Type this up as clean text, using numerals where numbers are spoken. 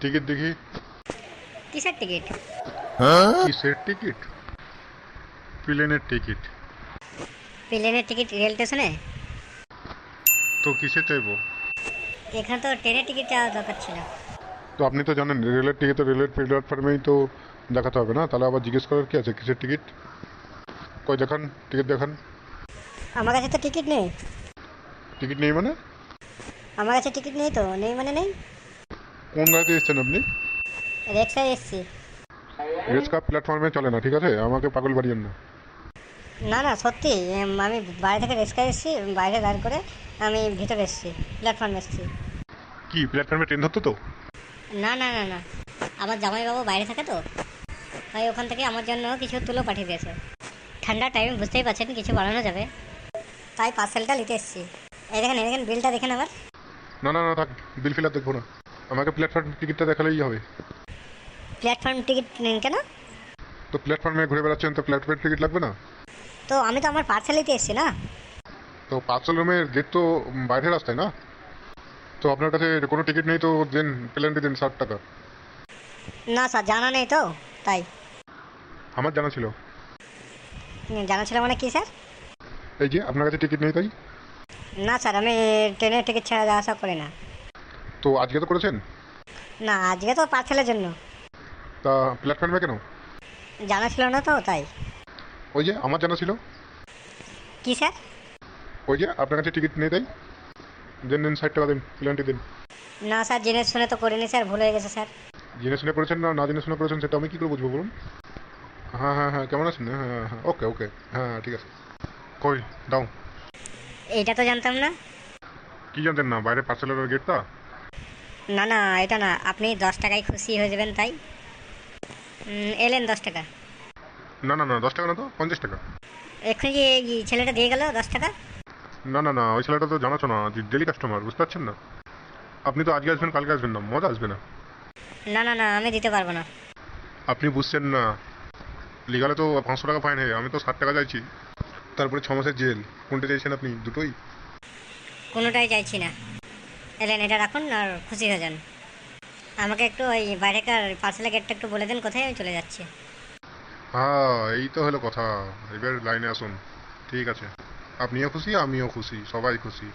Ticket দেখি। কিসের ticket? কিসের টিকিট? প্লেনের টিকিট। প্লেনের টিকিট রেল স্টেশনে? তো কিসে চাইবো? এখানে তো ট্রেনের টিকিট চাওয়া দরকার ছিল। তো আপনি তো জানেন রেলের টিকিট তো রেলের প্ল্যাটফর্মেই তো দেখাতে হবে না, তাহলে আবার জিজ্ঞেস করার কি আছে কিসের টিকিট? কই দেখান, টিকিট দেখান। আমার কাছে তো টিকিট নেই। টিকিট নেই মানে? আমার কাছে টিকিট নেই, তো নেই মানে নেই। কোন গাড়িতে এসছেন আপনি? রিক্সায় এসছি। রেস্কা প্ল্যাটফর্মে চলে না, ঠিক আছে? আমাকে পাগল বাড়িয়েন না। না না সত্যি, আমি বাইরে থেকে রিক্সায় এসেছি, বাইরে দাঁড় করে আমি ভিতরে এসেছি, প্ল্যাটফর্মে এসেছি। কি প্ল্যাটফর্মে ট্রেন ধরতো তো? না না না না, আমার জামাইবাবু বাইরে থাকে তো, তাই ওখান থেকে আমার জন্য কিছু তুলো পাঠিয়ে দিয়েছে। ঠান্ডার টাইমে বুঝতেই পারছেন কিছু বানানো যাবে, তাই পার্সেলটা নিতে এসেছি। এই দেখেন বিলটা দেখেন আবার। না না না, থাক, বিল ফিল আর দেখবো না। আমাকে প্ল্যাটফর্ম টিকিটটা দেখালেই হবে। প্ল্যাটফর্ম টিকিট নেন কেন? তো প্ল্যাটফর্মে ঘুরে বেড়াচ্ছেন, তো প্ল্যাটফর্মের টিকিট লাগবে না? তো আমি তো আমার পার্সেল নিতে এসেছি না। তো পার্সেল রুমের গেট তো বাইরের রাস্তায় না? তো আপনার কাছে কোনো টিকিট নেই তো দেন, প্লেনটি দিন 60 টাকা। না স্যার, জানা নেই তো, তাই। আমার জানা ছিল। জানা ছিল মানে কি স্যার? এই যে আপনার কাছে টিকিট নেই তাই। না স্যার, আমি ট্রেনের টিকিট ছাড়া যাওয়া আসা করি না। তো আজকে তো করেছেন। না, আজকে তো পার্সেলের জন্য। তা প্ল্যাটফর্মে কেন? জানা ছিল না তো, তাই। ওই যে আমার জানা ছিল। কি স্যার? ওই যে আপনার কাছে টিকিট নেই তাই। দেন দেন 60 টাকা দিন, প্লেনটি দিন। না স্যার, জেনে শুনে তো করিনি স্যার, ভুল হয়ে গেছে স্যার। জেনে শুনে করেছেন না না জেনে শুনে করেছেন সেটা আমি কী করে বুঝবো বলুন? হ্যাঁ হ্যাঁ হ্যাঁ, কেমন আছেন? হ্যাঁ হ্যাঁ হ্যাঁ, ওকে ওকে, হ্যাঁ হ্যাঁ, ঠিক আছে। কই দাও। এইটা তো জানতাম না। কি জানতেন না? বাইরে পার্সেলের গেটটা। না না, এটা না, আপনি 10 টাকায় খুশি হয়ে যাবেন তাই। এলেন 10 টাকা। না না না, 10 টাকা না তো, 50 টাকা। এক্ষুনি যে এই ছেলেটা দিয়ে গেল 10 টাকা। না না না, ওই ছেলেটা তো জানাছো না, ডেলি কাস্টমার, বুঝতে পারছেন না? আপনি তো আজকে আসবেন কালকে আসবেন না, মজা আসবে না। না না না, আমি দিতে পারবো না। আপনি বুঝছেন না, লিগালে তো 500 টাকা ফাইন হয়, আমি তো 60 টাকা চাইছি। তারপরে 6 মাসের জেল। কোনটা চাইছেন আপনি? দুটোই? কোনোটাই চাইছি না। এলেন, এটা রাখুন আর খুশি হয়ে যান। আমাকে একটু ওই বাইরেকার পার্সেলের গেটটা একটু বলে দেন কোথায়, আমি চলে যাচ্ছি। হ্যাঁ, এই তো হলো কথা। এবার লাইনে আসুন। ঠিক আছে, আপনিও খুশি আমিও খুশি, সবাই খুশি।